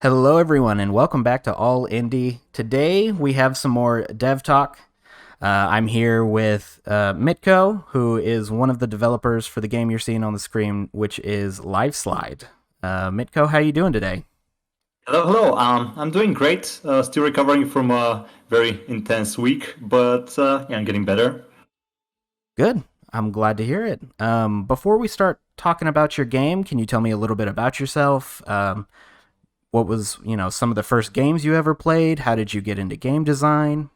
Hello, everyone, and welcome back to All Indie. Today we have some more dev talk. I'm here with Mitko, who is one of the developers for the game you're seeing on the screen, which is Lifeslide. Mitko, how you doing today? Hello, hello. I'm doing great. Still recovering from a very intense week, but yeah, I'm getting better. Good. I'm glad to hear it. Before we start talking about your game, can you tell me a little bit about yourself? What was, some of the first games you ever played? How did you get into game design?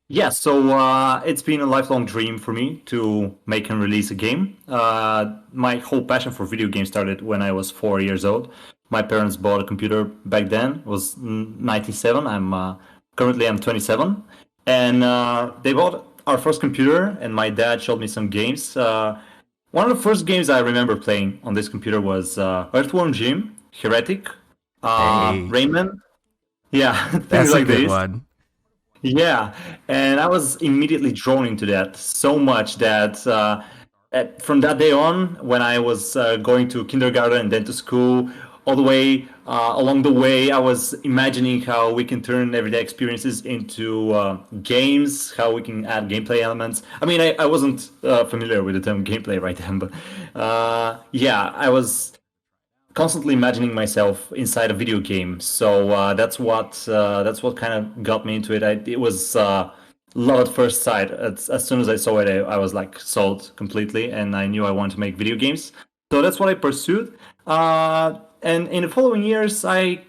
Yeah, so it's been a lifelong dream for me to make and release a game. My whole passion for video games started when I was 4 years old. My parents bought a computer back then. It was 97. I'm 27, and they bought our first computer. And my dad showed me some games. One of the first games I remember playing on this computer was Earthworm Jim, Heretic, Hey, Rayman. Yeah, things that's a like good this. one. Yeah, and I was immediately drawn into that so much that from that day on, when I was going to kindergarten and then to school, all the way along the way, I was imagining how we can turn everyday experiences into games, how we can add gameplay elements. I mean, I wasn't familiar with the term gameplay right then, but yeah, I was constantly imagining myself inside a video game. So that's what kind of got me into it. It was love at first sight. As soon as I saw it, I was like sold completely, and I knew I wanted to make video games. So that's what I pursued. And in the following years, I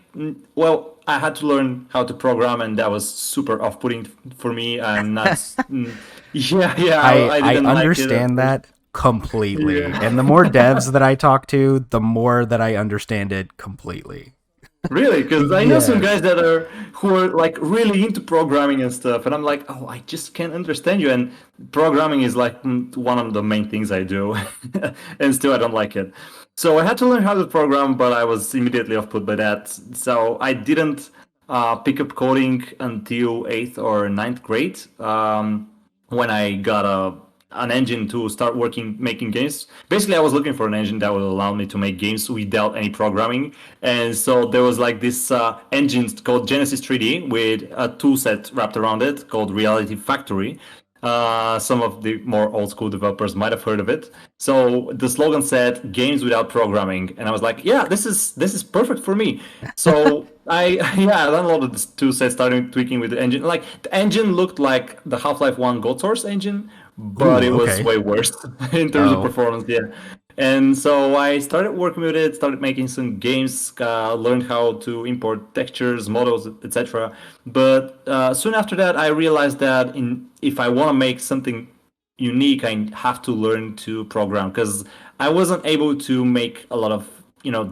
had to learn how to program, and that was super off-putting for me. I'm not. Yeah, I I I didn't like it at understand first. that completely. And the Yeah. more devs that I talk to, the more that I understand it completely. Really, because I know some guys Yes. that are who are like really into programming and stuff, and I'm like, oh, I just can't understand you. And programming is like one of the main things I do, and still I don't like it. So I had to learn how to program, but I was immediately off put by that. So I didn't pick up coding until eighth or ninth grade, when I got an engine to start working making games. Basically, I was looking for an engine that would allow me to make games without any programming, and so there was like this engine called Genesis 3D with a tool set wrapped around it called Reality Factory. Some of the more old school developers might have heard of it. So the slogan said "Games without programming," and I was like, "Yeah, this is perfect for me." So I yeah, I downloaded this tool set, started tweaking with the engine. Like the engine looked like the Half-Life One Gold Source engine, but Ooh, it was okay. way worse in terms of Oh, performance. Yeah, and so I started working with it, started making some games, learned how to import textures, models, etc. But soon after that, I realized that if I want to make something unique, I have to learn to program because I wasn't able to make a lot of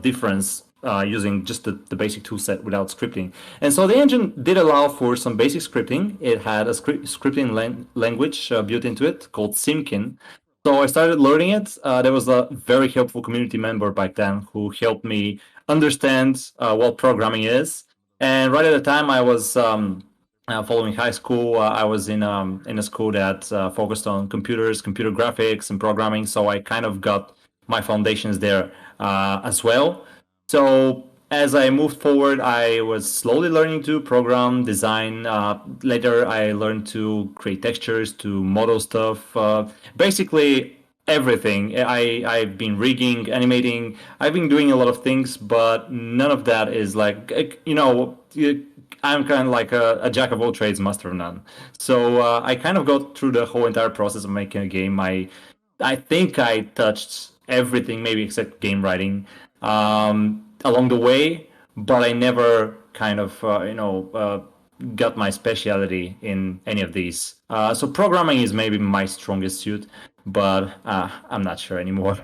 difference using just the basic tool set without scripting. And so the engine did allow for some basic scripting. It had a scripting language built into it called Simkin. So I started learning it. There was a very helpful community member back then who helped me understand what programming is. And right at the time I was following high school, I was in a school that focused on computers, computer graphics, and programming. So I kind of got my foundations there as well. So as I moved forward, I was slowly learning to program, design. Later, I learned to create textures, to model stuff. Basically, everything. I've been rigging, animating. I've been doing a lot of things, but none of that is like I'm kind of like a jack of all trades, master of none. So I kind of got through the whole entire process of making a game. I think I touched everything, maybe except game writing, along the way, but I never kind of got my specialty in any of these. So programming is maybe my strongest suit, but I'm not sure anymore.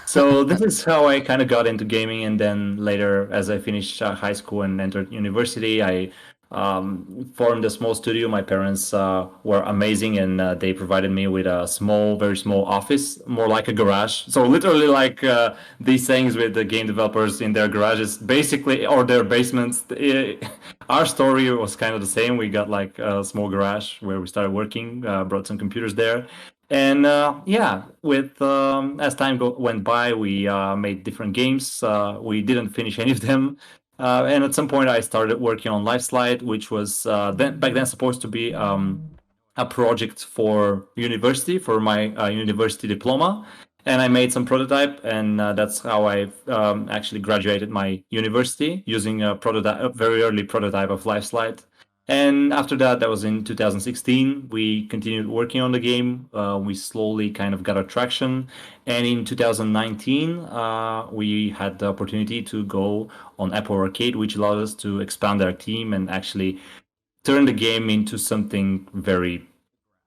So this is how I kind of got into gaming, and then later, as I finished high school and entered university, I formed a small studio. My parents were amazing, and they provided me with a small, very small office, more like a garage. So literally, like these things with the game developers in their garages, basically, or their basements. Our story was kind of the same. We got like a small garage where we started working, brought some computers there, and yeah, with as time went by, we made different games. We didn't finish any of them. And at some point, I started working on Lifeslide, which was back then supposed to be a project for university for my university diploma. And I made some prototype, and that's how I actually graduated my university using a very early prototype of Lifeslide. And after that, that was in 2016. We continued working on the game. We slowly kind of got a traction. And in 2019, we had the opportunity to go on Apple Arcade, which allowed us to expand our team and actually turn the game into something very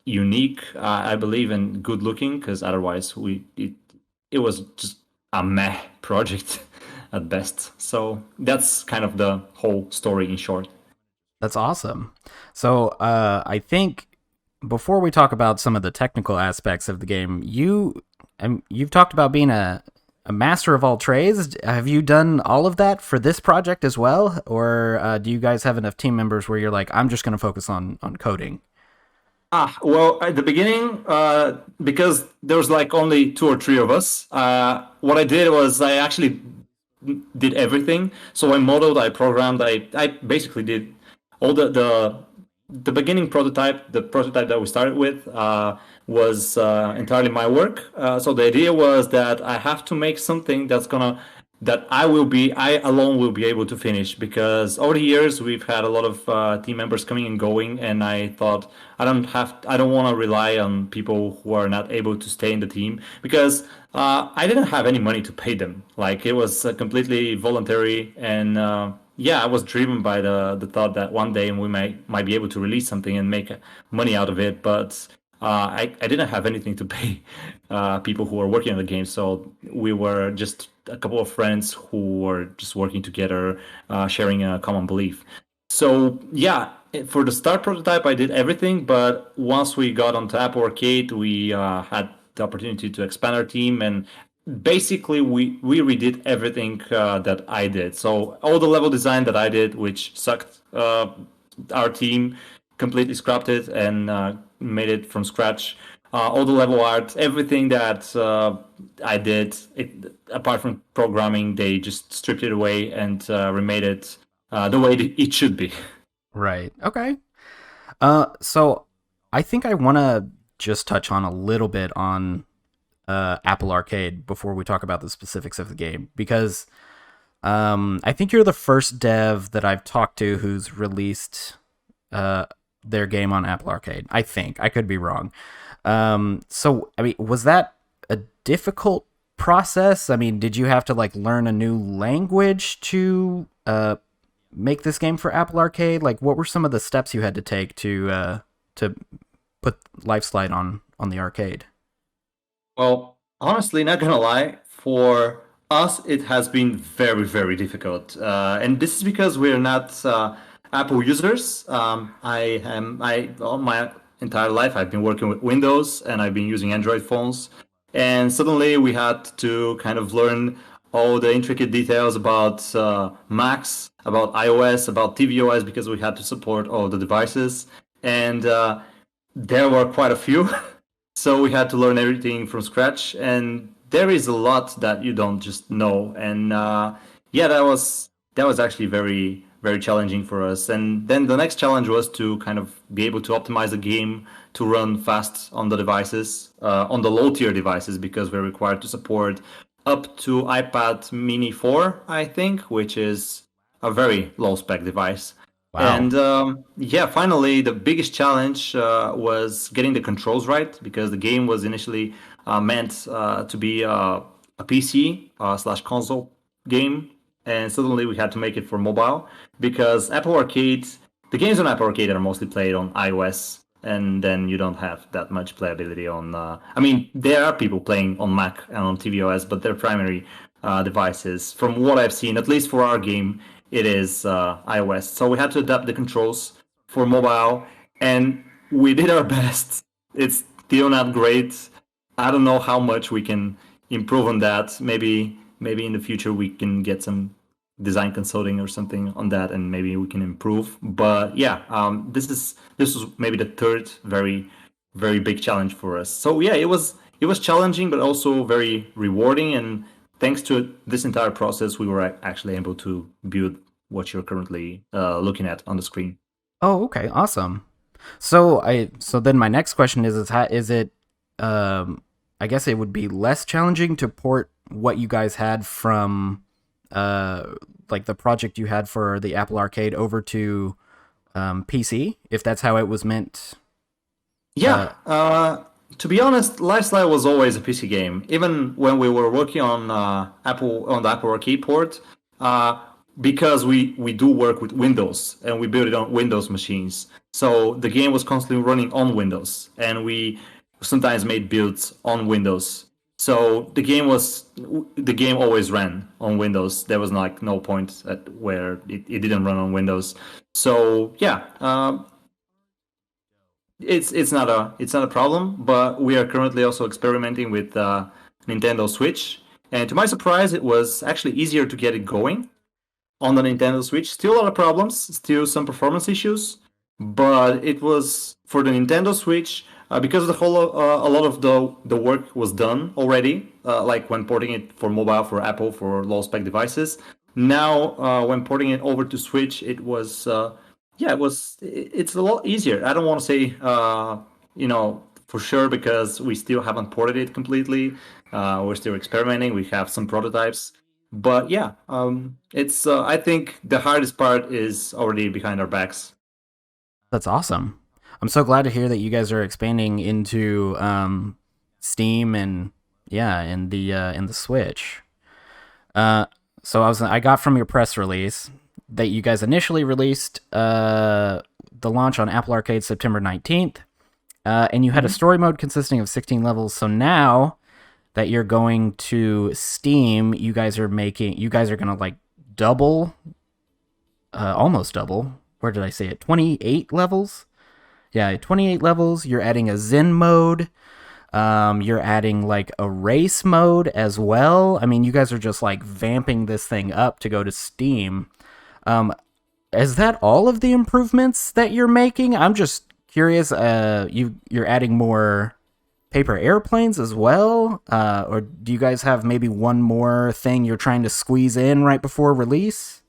unique, I believe, and good looking. Because otherwise, it was just a meh project at best. So that's kind of the whole story in short. That's awesome. So I think before we talk about some of the technical aspects of the game, you've talked about being a master of all trades. Have you done all of that for this project as well, or do you guys have enough team members where you're like, I'm just going to focus on coding? Well, at the beginning, because there was like only two or three of us, what I did was I actually did everything. So I modeled, I programmed, I basically did all the beginning prototype. The prototype that we started with was entirely my work. So the idea was that I have to make something that I alone will be able to finish, because over the years we've had a lot of team members coming and going, and I thought I don't want to rely on people who are not able to stay in the team, because I didn't have any money to pay them. Like, it was completely voluntary, and yeah, I was driven by the thought that one day we might be able to release something and make money out of it, but I didn't have anything to pay people who were working on the game, so we were just a couple of friends who were just working together, sharing a common belief. So yeah, for the start prototype, I did everything, but once we got onto Apple Arcade, we had the opportunity to expand our team, and basically we redid everything that I did. So all the level design that I did, which sucked, our team completely scrapped it and made it from scratch. All the level art, everything that I did, apart from programming, they just stripped it away and remade it the way it should be. Right. Okay. So I think I want to just touch on a little bit on Apple Arcade before we talk about the specifics of the game, because I think you're the first dev that I've talked to who's released their game on Apple Arcade. I think I could be wrong. So I mean, was that a difficult process? I mean, did you have to like learn a new language to make this game for Apple Arcade? Like, what were some of the steps you had to take to put Lifeslide on the arcade? Well, honestly, not gonna lie, for us it has been very, very difficult, and this is because we're not Apple users. I all my entire life I've been working with Windows and I've been using Android phones, and suddenly we had to kind of learn all the intricate details about Macs, about iOS, about tvOS, because we had to support all the devices, and there were quite a few. So we had to learn everything from scratch, and there is a lot that you don't just know. And yeah, that was actually very, very challenging for us. And then the next challenge was to kind of be able to optimize the game to run fast on the devices, on the low tier devices, because we're required to support up to iPad Mini 4, I think, which is a very low spec device. Wow. And yeah, finally, the biggest challenge was getting the controls right, because the game was initially meant to be a PC slash console game, and suddenly we had to make it for mobile, because Apple Arcade, the games on Apple Arcade are mostly played on iOS, and then you don't have that much playability on. I mean, there are people playing on Mac and on tvOS, but their primary devices, from what I've seen, at least for our game, it is iOS. So we had to adapt the controls for mobile, and we did our best. It's still not great. I don't know how much we can improve on that. Maybe in the future we can get some design consulting or something on that, and maybe we can improve. But yeah, this was maybe the third very, very big challenge for us. So yeah, it was challenging, but also very rewarding. And thanks to this entire process, we were actually able to build what you're currently looking at on the screen. Oh, okay, awesome. So then my next question is it I guess it would be less challenging to port what you guys had from like the project you had for the Apple Arcade over to PC, if that's how it was meant. Yeah, to be honest, Lifeslide was always a PC game. Even when we were working on the Apple Arcade port, uh, because we do work with Windows and we build it on Windows machines. So the game was constantly running on Windows, and we sometimes made builds on Windows. So the game always ran on Windows. There was like no point at where it didn't run on Windows. So yeah, it's not a problem, but we are currently also experimenting with Nintendo Switch. And to my surprise, it was actually easier to get it going on the Nintendo Switch. Still a lot of problems, still some performance issues, but it was for the Nintendo Switch because a lot of the work was done already, like when porting it for mobile for Apple for low spec devices. Now, when porting it over to Switch, it was yeah, it's a lot easier. I don't want to say for sure because we still haven't ported it completely. We're still experimenting. We have some prototypes, but yeah, it's I think the hardest part is already behind our backs. That's awesome. I'm so glad to hear that you guys are expanding into Steam and yeah, in the Switch. Uh, so I got from your press release that you guys initially released the launch on Apple Arcade September 19th, and you had a Mhm. story mode consisting of 16 levels. So now that you're going to Steam, you guys are gonna like double, almost double. Where did I say it? 28 levels. Yeah, 28 levels. You're adding a Zen mode. You're adding like a race mode as well. I mean, you guys are just like vamping this thing up to go to Steam. Um, is that all of the improvements that you're making? I'm just curious. You're adding more paper airplanes as well, or do you guys have maybe one more thing you're trying to squeeze in right before release?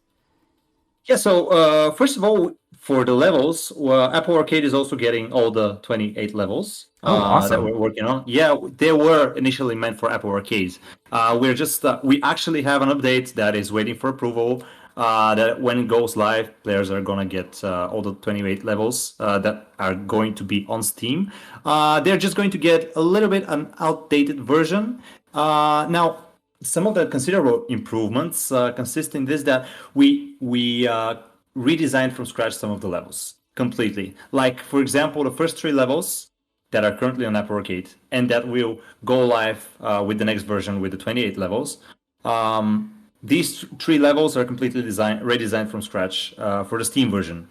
Yeah, so first of all, for the levels, well, Apple Arcade is also getting all the 28 levels Oh, that awesome. we're working on. Yeah, they were initially meant for Apple Arcades. We actually have an update that is waiting for approval. That when it goes live, players are gonna get all the 28 levels that are going to be on Steam. They're just going to get a little bit an outdated version. Now, some of the considerable improvements consist in this that we redesigned from scratch some of the levels completely. Like for example, the first three levels that are currently on Apple Arcade and that will go live with the next version with the 28 levels. These three levels are completely redesigned from scratch for the Steam version,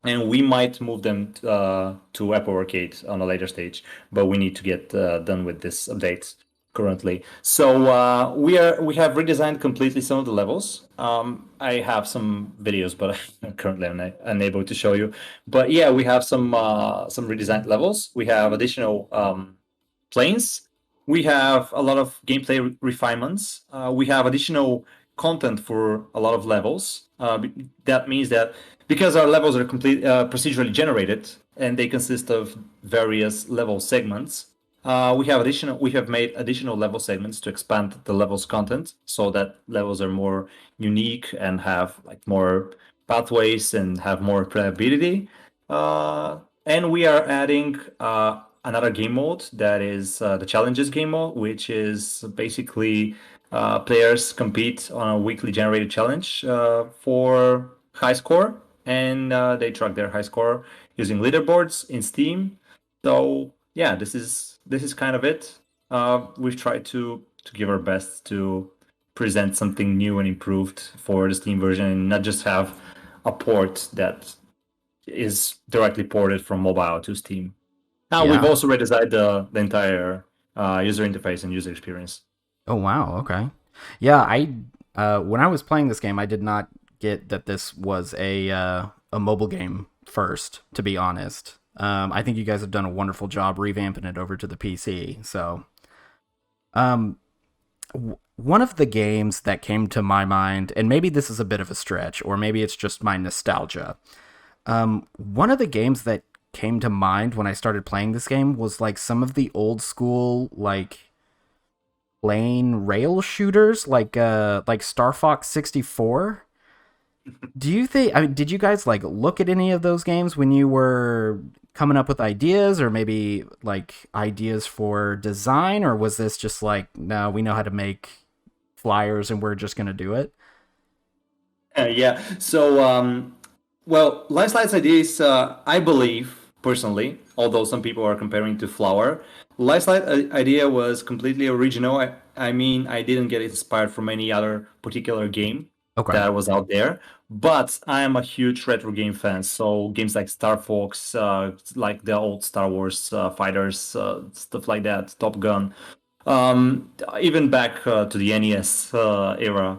and we might move them to Apple Arcade on a later stage, but we need to get done with this update currently. So we have redesigned completely some of the levels. I have some videos, but I'm currently unable to show you. But yeah, we have some redesigned levels. We have additional planes. We have a lot of gameplay refinements. We have additional content for a lot of levels. That means that because our levels are complete procedurally generated and they consist of various level segments, we have made additional level segments to expand the levels content so that levels are more unique and have like more pathways and have more playability. And we are adding another game mode that is the challenges game mode, which is basically players compete on a weekly generated challenge for high score, and they track their high score using leaderboards in Steam. So yeah, this is kind of it. We've tried to give our best to present something new and improved for the Steam version, and not just have a port that is directly ported from mobile to Steam. Now we've Yeah. also redesigned the entire user interface and user experience. Oh wow. Okay. Yeah. I when I was playing this game, I did not get that this was a mobile game first. To be honest, I think you guys have done a wonderful job revamping it over to the PC. So, um, One of the games that came to my mind, and maybe this is a bit of a stretch, or maybe it's just my nostalgia. One of the games that came to mind when I started playing this game was like some of the old school plane rail shooters, like Star Fox 64. Do you think? I mean, did you guys like look at any of those games when you were coming up with ideas, or maybe like ideas for design, or was this just like, no, we know how to make flyers and we're just gonna do it? Yeah. So, well, Lifeslide's idea is, I believe, personally, although some people are comparing to Flower, Lifeslide idea was completely original. I mean, I didn't get inspired from any other particular game Okay. that was out there, but I am a huge retro game fan. So games like Star Fox, like the old Star Wars fighters, stuff like that, Top Gun. Even back to the NES era,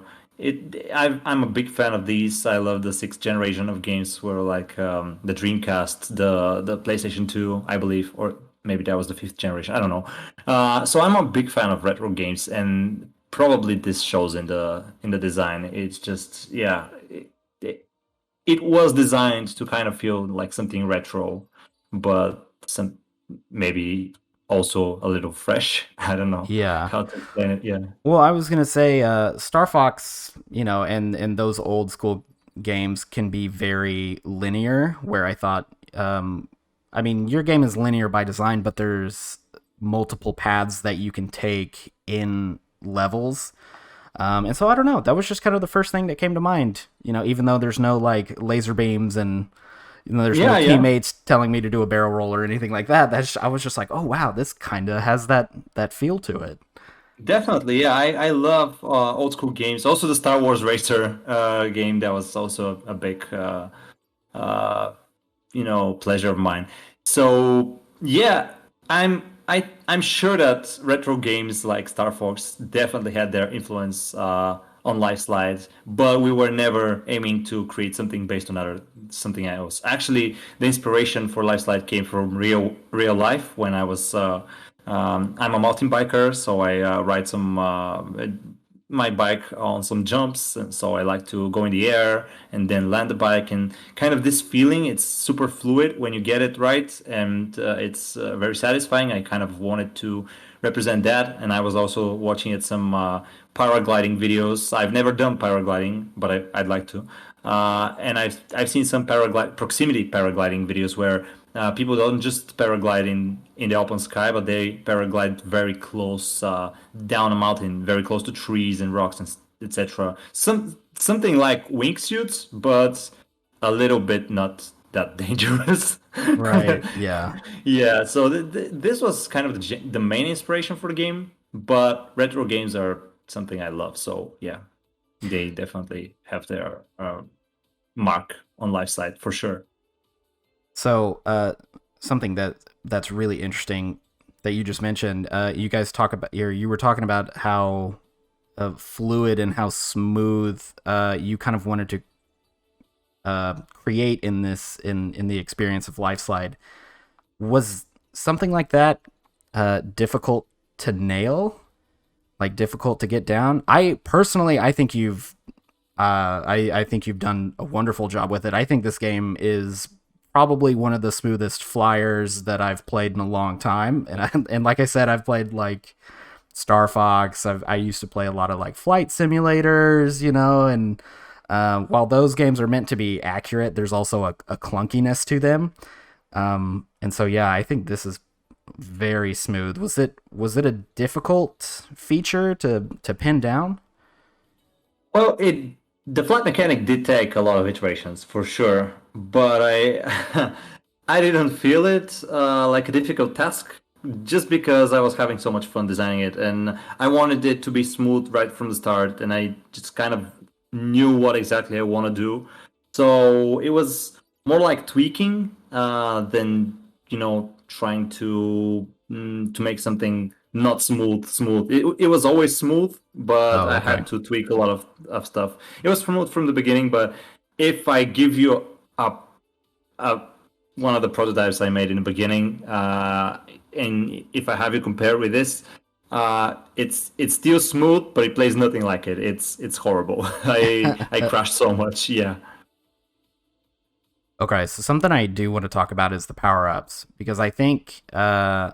I'm a big fan of these. I love the sixth generation of games, where like the Dreamcast, the PlayStation 2, I believe, or maybe that was the fifth generation. I don't know. So I'm a big fan of retro games, and probably this shows in the design. It's just, yeah, it was designed to kind of feel like something retro, but some maybe also a little fresh. I don't know Yeah. how to explain it. Yeah. Well, I was gonna say, Star Fox, and those old school games can be very linear. Where I thought, I mean, your game is linear by design, but there's multiple paths that you can take in levels. And so I don't know. That was just kind of the first thing that came to mind. Even though there's no like laser beams and there's no Yeah, yeah. teammates telling me to do a barrel roll or anything like that. I was just like, oh wow, this kind of has that feel to it. Definitely, yeah. I love old school games. Also, the Star Wars Racer game, that was also a big uh, pleasure of mine. So yeah, I'm sure that retro games like Star Fox definitely had their influence on Lifeslide, but we were never aiming to create something based on something else. Actually, the inspiration for Lifeslide came from real life when I was. I'm a mountain biker, so I ride some my bike on some jumps, and so I like to go in the air and then land the bike, and kind of this feeling, it's super fluid when you get it right, and it's very satisfying. I kind of wanted to represent that, and I was also watching it some paragliding videos. I've never done paragliding, but I'd like to. And I've seen some proximity paragliding videos where people don't just paraglide in the open sky, but they paraglide very close down a mountain, very close to trees and rocks and etc. Something like wingsuits, but a little bit not that dangerous. Right. Yeah. Yeah, so this was kind of the main inspiration for the game, but retro games are something I love. So yeah, they definitely have their mark on life side for sure. So, something that's really interesting that you just mentioned. You guys talk about you were talking about how fluid and how smooth you kind of wanted to create in this in the experience of Lifeslide. Was something like that difficult to nail? Like difficult to get down? I think I think you've done a wonderful job with it. I think this game is probably one of the smoothest flyers that I've played in a long time. And like I said, I've played like Star Fox. I used to play a lot of like flight simulators, and while those games are meant to be accurate, there's also a clunkiness to them. And so yeah, I think this is very smooth. Was it a difficult feature to pin down? Well, the flight mechanic did take a lot of iterations for sure, but I I didn't feel it like a difficult task, just because I was having so much fun designing it, and I wanted it to be smooth right from the start, and I just kind of knew what exactly I want to do. So it was more like tweaking than trying to make something not smooth. It was always smooth, but Oh, I okay. had to tweak a lot of stuff. It was smooth from the beginning, but if I give you a, a one of the prototypes I made in the beginning, and if I have you compare with this, it's still smooth, but it plays nothing like it. It's horrible. I crashed so much. Yeah. Okay, so something I do want to talk about is the power ups because I think I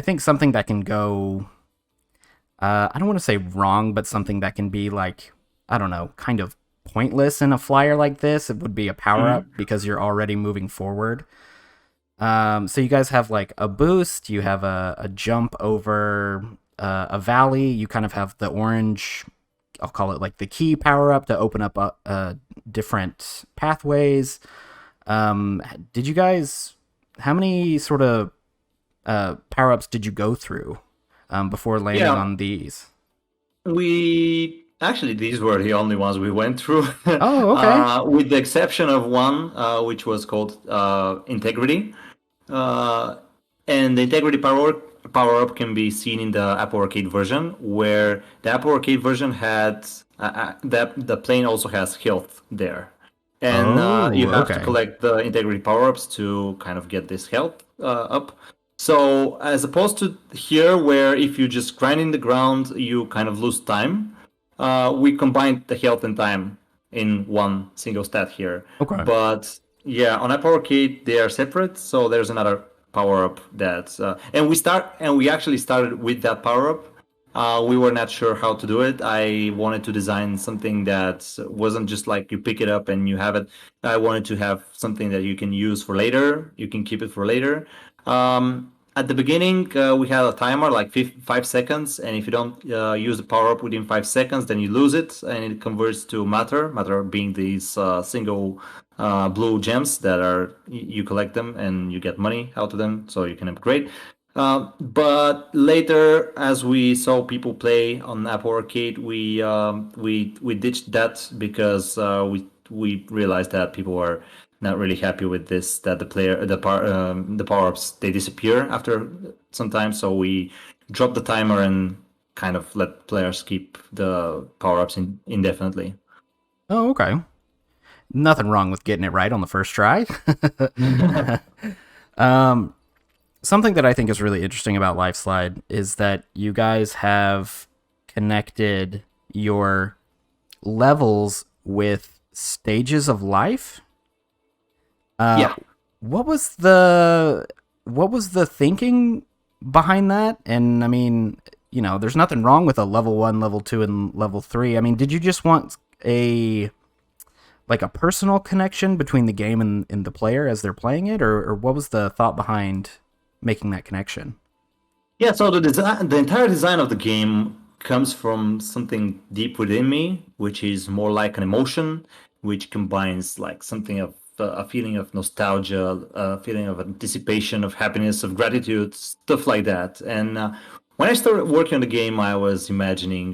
think something that can go I don't want to say wrong, but something that can be like, I don't know, kind of pointless in a flyer like this. It would be a power up Hmm. because you're already moving forward. So you guys have like a boost, you have a jump over a valley, you kind of have the orange, I'll call it like the key power up to open up different pathways. Did you guys, how many sort of power ups did you go through before landing Yeah, on these? we actually these were the only ones we went through, Oh, okay. with the exception of one, which was called integrity. Uh, and the integrity power up can be seen in the Apple Arcade version, where the Apple Arcade version had that the plane also has health there, and you Oh, have to okay. collect the integrity power ups to kind of get this health up. So as opposed to here, where if you just grind in the ground, you kind of lose time. We combined the health and time in one single stat here. Okay. But yeah, on Apple Arcade they are separate, so there's another power up that, and we actually started with that power up. We were not sure how to do it. I wanted to design something that wasn't just like you pick it up and you have it. I wanted to have something that you can use for later. You can keep it for later. At the beginning, we had a timer like 5 seconds, and if you don't use the power up within 5 seconds, then you lose it, and it converts to matter. Matter being these single blue gems that are you collect them and you get money out of them, so you can upgrade. But later, as we saw people play on Apple Arcade, we ditched that because we realized that people were not really happy with this. That the power ups they disappear after some time, so we dropped the timer and kind of let players keep the power ups indefinitely. Oh, okay. Nothing wrong with getting it right on the first try. um, Something that I think is really interesting about Lifeslide is that you guys have connected your levels with stages of life. Uh, Yeah. what was the what was the thinking behind that? And I mean, you know, there's nothing wrong with a level 1, level 2 and level 3. I mean, did you just want a like a personal connection between the game and the player as they're playing it, or what was the thought behind making that connection? Yeah, so the entire design of the game comes from something deep within me, which is more like an emotion, which combines like something of a feeling of nostalgia, a feeling of anticipation, of happiness, of gratitude, stuff like that. And when I started working on the game, I was imagining,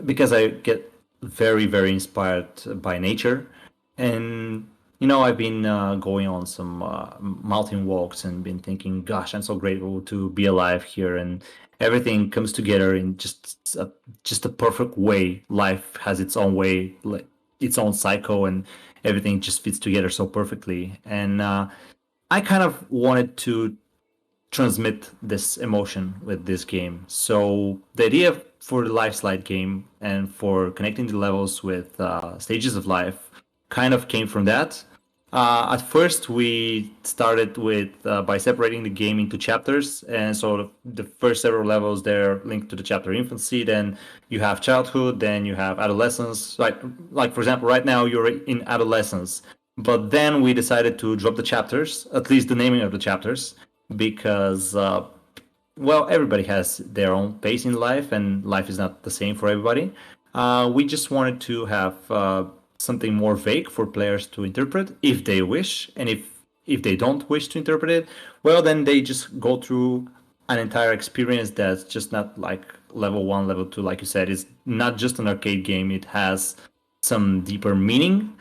because I get very inspired by nature, and I've been going on some mountain walks and been thinking, gosh, I'm so grateful to be alive here, and everything comes together in just a perfect way. Life has its own way, like its own cycle, and everything just fits together so perfectly. And I kind of wanted to transmit this emotion with this game. So the idea for the life slide game and for connecting the levels with stages of life kind of came from that. At first, we started with by separating the game into chapters, and so the first several levels they're linked to the chapter infancy. Then you have childhood, then you have adolescence. Like for example, right now you're in adolescence, but then we decided to drop the chapters, at least the naming of the chapters, because well, everybody has their own pace in life, and life is not the same for everybody. We just wanted to have something more vague for players to interpret if they wish, and if they don't wish to interpret it, well, then they just go through an entire experience that's just not like level one, level two, like you said. It's not just an arcade game; it has some deeper meaning.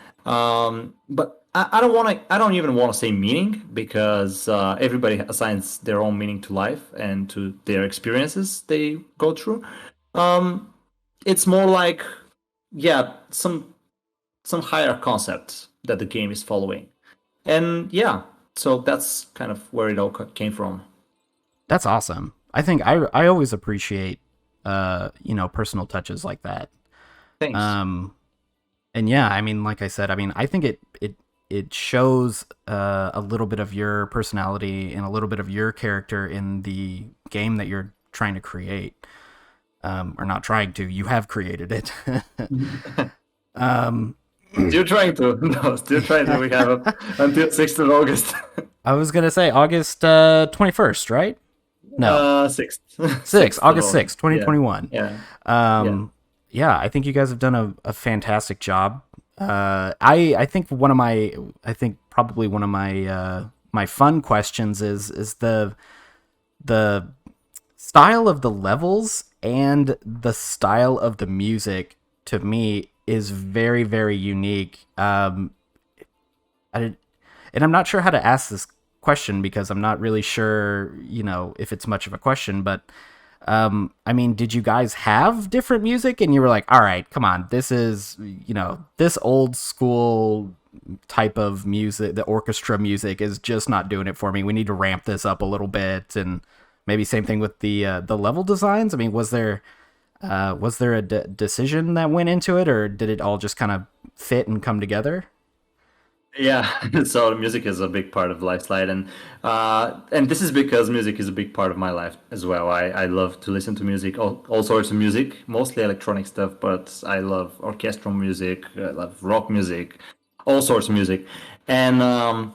But I don't want to. I don't even want to say meaning because everybody assigns their own meaning to life and to their experiences they go through. Um, it's more like, yeah, some higher concept that the game is following, and yeah, so that's kind of where it all came from. That's awesome. I think I always appreciate personal touches like that. Thanks. Um, and yeah, I mean, like I said, I mean, I think it shows a little bit of your personality and a little bit of your character in the game that you're trying to create, or not trying to. You have created it. um, Still trying to. No, still trying to. We have until 6th of August. I was gonna say August 21st, right? No, 6th. 6th, 6th of August August. 6th, 2021. Yeah. Yeah. Um, yeah, I think you guys have done a fantastic job. I think I think probably one of my fun questions is the style of the levels and the style of the music to me is very unique. I, and I'm not sure how to ask this question because I'm not really sure, if it's much of a question, but I mean, did you guys have different music and you were like, all right, come on, this is, this old school type of music, the orchestra music is just not doing it for me. We need to ramp this up a little bit. And maybe same thing with the level designs. I mean, was there a decision that went into it, or did it all just kind of fit and come together? Yeah, so music is a big part of Lifeslide, and this is because music is a big part of my life as well. I love to listen to music, all sorts of music, mostly electronic stuff, but I love orchestral music, I love rock music, all sorts of music. And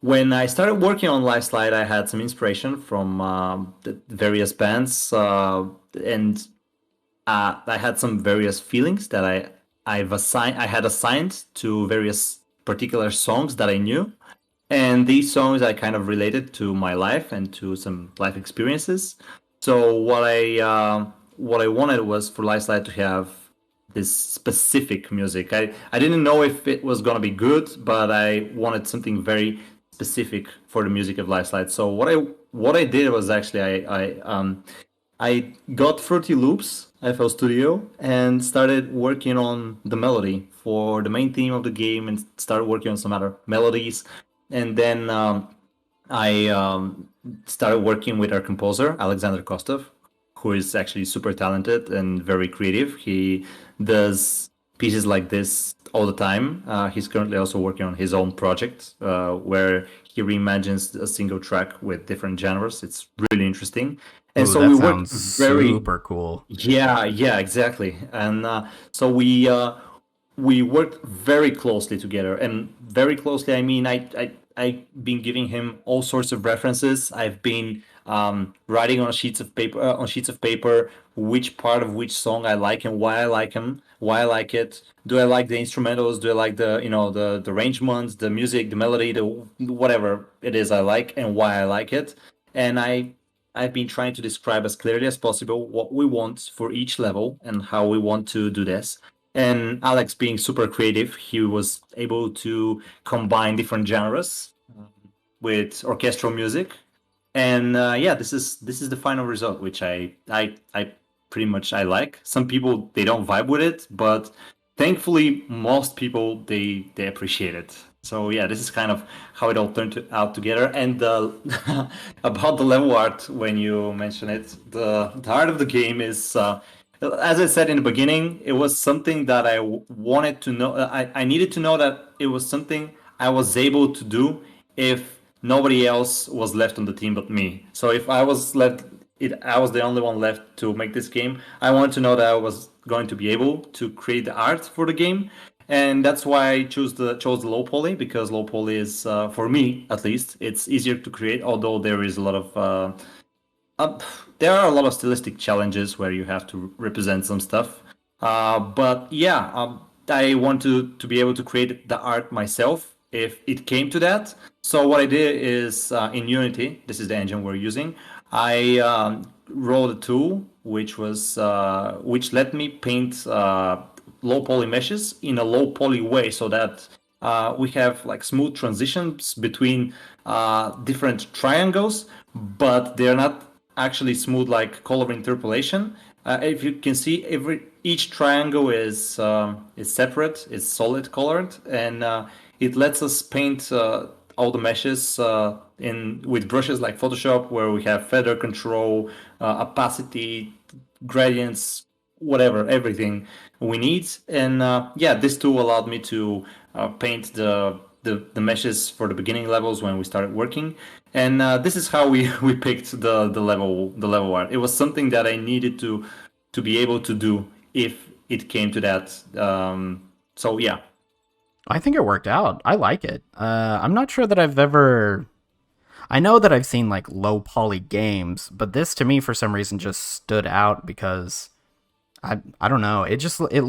when I started working on Lifeslide, I had some inspiration from the various bands, and I had some various feelings that I had assigned to various particular songs that I knew, and these songs I kind of related to my life and to some life experiences. So what I wanted was for Lifeslide to have this specific music. I didn't know if it was gonna be good, but I wanted something very specific for the music of Lifeslide. So what I did was actually I got Fruity Loops FL Studio and started working on the melody for the main theme of the game and started working on some other melodies. And then I started working with our composer, Alexander Kostov, who is actually super talented and very creative. He does pieces like this all the time. He's currently also working on his own project where he reimagines a single track with different genres. It's really interesting. And Ooh, so we that worked sounds very, super cool. yeah, exactly. And so we worked very closely together, and very closely I mean I've been giving him all sorts of references. I've been writing on sheets of paper which part of which song I like and why I like him, why I like it. Do I like the instrumentals? Do I like the the arrangements, the music, the melody, the whatever it is I like and why I like it. And I've been trying to describe as clearly as possible what we want for each level and how we want to do this. And Alex, being super creative, he was able to combine different genres with orchestral music. And yeah, this is the final result, which I pretty much I like. Some people they don't vibe with it, but thankfully most people they appreciate it. So yeah, this is kind of how it all out together. And about the level art, when you mention it, the art of the game is as I said in the beginning, it was something that wanted to know. I needed to know that it was something I was able to do if nobody else was left on the team but me. So if I was left, I was the only one left to make this game. I wanted to know that I was going to be able to create the art for the game, and that's why I chose the low poly, because low poly is for me at least it's easier to create. Although there is a lot of uh, there are a lot of stylistic challenges where you have to represent some stuff. But yeah, I want to be able to create the art myself if it came to that. So what I did is in Unity, this is the engine we're using. I wrote a tool which let me paint low poly meshes in a low poly way, so that we have like smooth transitions between different triangles, but they're not actually smooth like color interpolation. If you can see, each triangle is separate, it's solid colored, and it lets us paint all the meshes in with brushes like Photoshop, where we have feather control, opacity, gradients, whatever, everything we need. And yeah, this tool allowed me to paint the meshes for the beginning levels when we started working. And this is how we we picked the level art. It was something that I needed to be able to do if it came to that. So yeah. I think it worked out. I like it. I'm not sure that I've ever. I know that I've seen like low poly games, but this to me for some reason just stood out because I don't know. It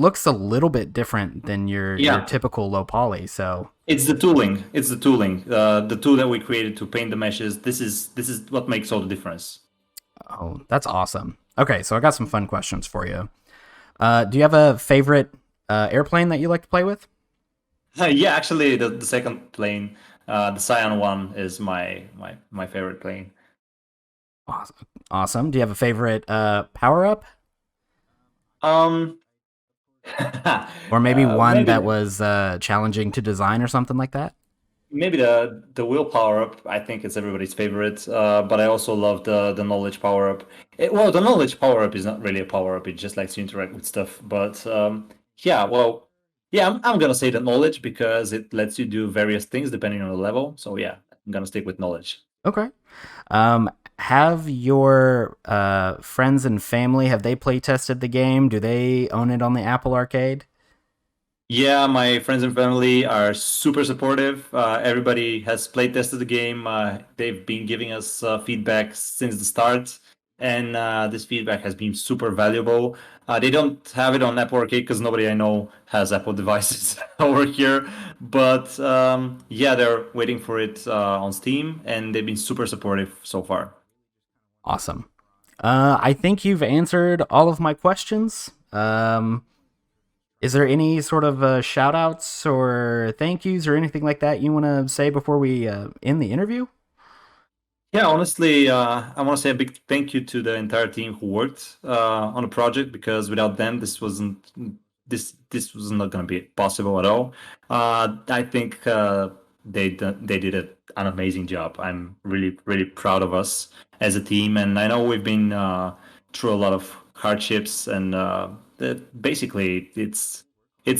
looks a little bit different than your Yeah, typical low poly. So it's the tooling. It's the tooling. The tool that we created to paint the meshes. This is what makes all the difference. oh, that's awesome. Okay, so I got some fun questions for you. Do you have a favorite airplane that you like to play with? Yeah, actually, the second plane, the Cyan one, is my favorite plane. Awesome. Awesome. Do you have a favorite power up, Um, or maybe one maybe that was challenging to design or something like that? maybe the will power up. I think it's everybody's favorite. But I also love the knowledge power up. Well, the knowledge power up is not really a power up. It just lets you interact with stuff. But yeah, well, yeah, I'm gonna say the knowledge because it lets you do various things depending on the level. So yeah, I'm gonna stick with knowledge. Okay. Have your friends and family have they play tested the game? Do they own it on the Apple Arcade? Yeah, my friends and family are super supportive. Everybody has play tested the game. They've been giving us feedback since the start, and this feedback has been super valuable. They don't have it on Apple Arcade because nobody I know has Apple devices over here. But yeah, they're waiting for it on Steam, and they've been super supportive so far. Awesome. I think you've answered all of my questions. Is there any sort of shout outs or thank yous or anything like that you want to say before we end the interview? Yeah, honestly, I want to say a big thank you to the entire team who worked on the project because without them, this was not going to be possible at all. I think they did an amazing job. I'm really proud of us as a team, and I know we've been through a lot of hardships, and basically it's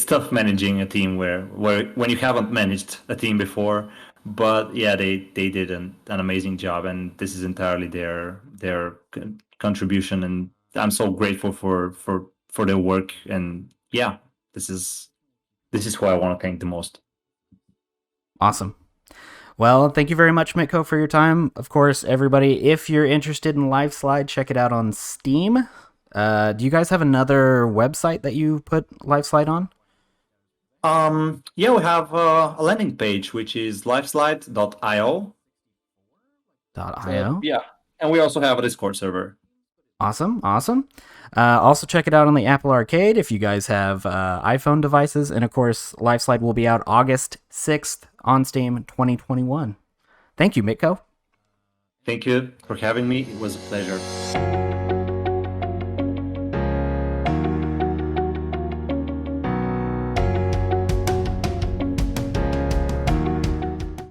tough managing a team where when you haven't managed a team before. But yeah, they did an amazing job, and this is entirely their contribution, and I'm so grateful for their work. And yeah, this is this is who I want to thank the most. Awesome. Well, thank you very much, Mitko, for your time. Of course, everybody, if you're interested in Lifeslide, check it out on Steam. Do you guys have another website that you put Lifeslide on? Yeah, we have a landing page which is lifeslide.io. So .io. yeah, and we also have a Discord server. Awesome, awesome. Also, check it out on the Apple Arcade if you guys have iPhone devices. And of course, Lifeslide will be out August 6th on Steam 2021. Thank you, Mitko. Thank you for having me. It was a pleasure.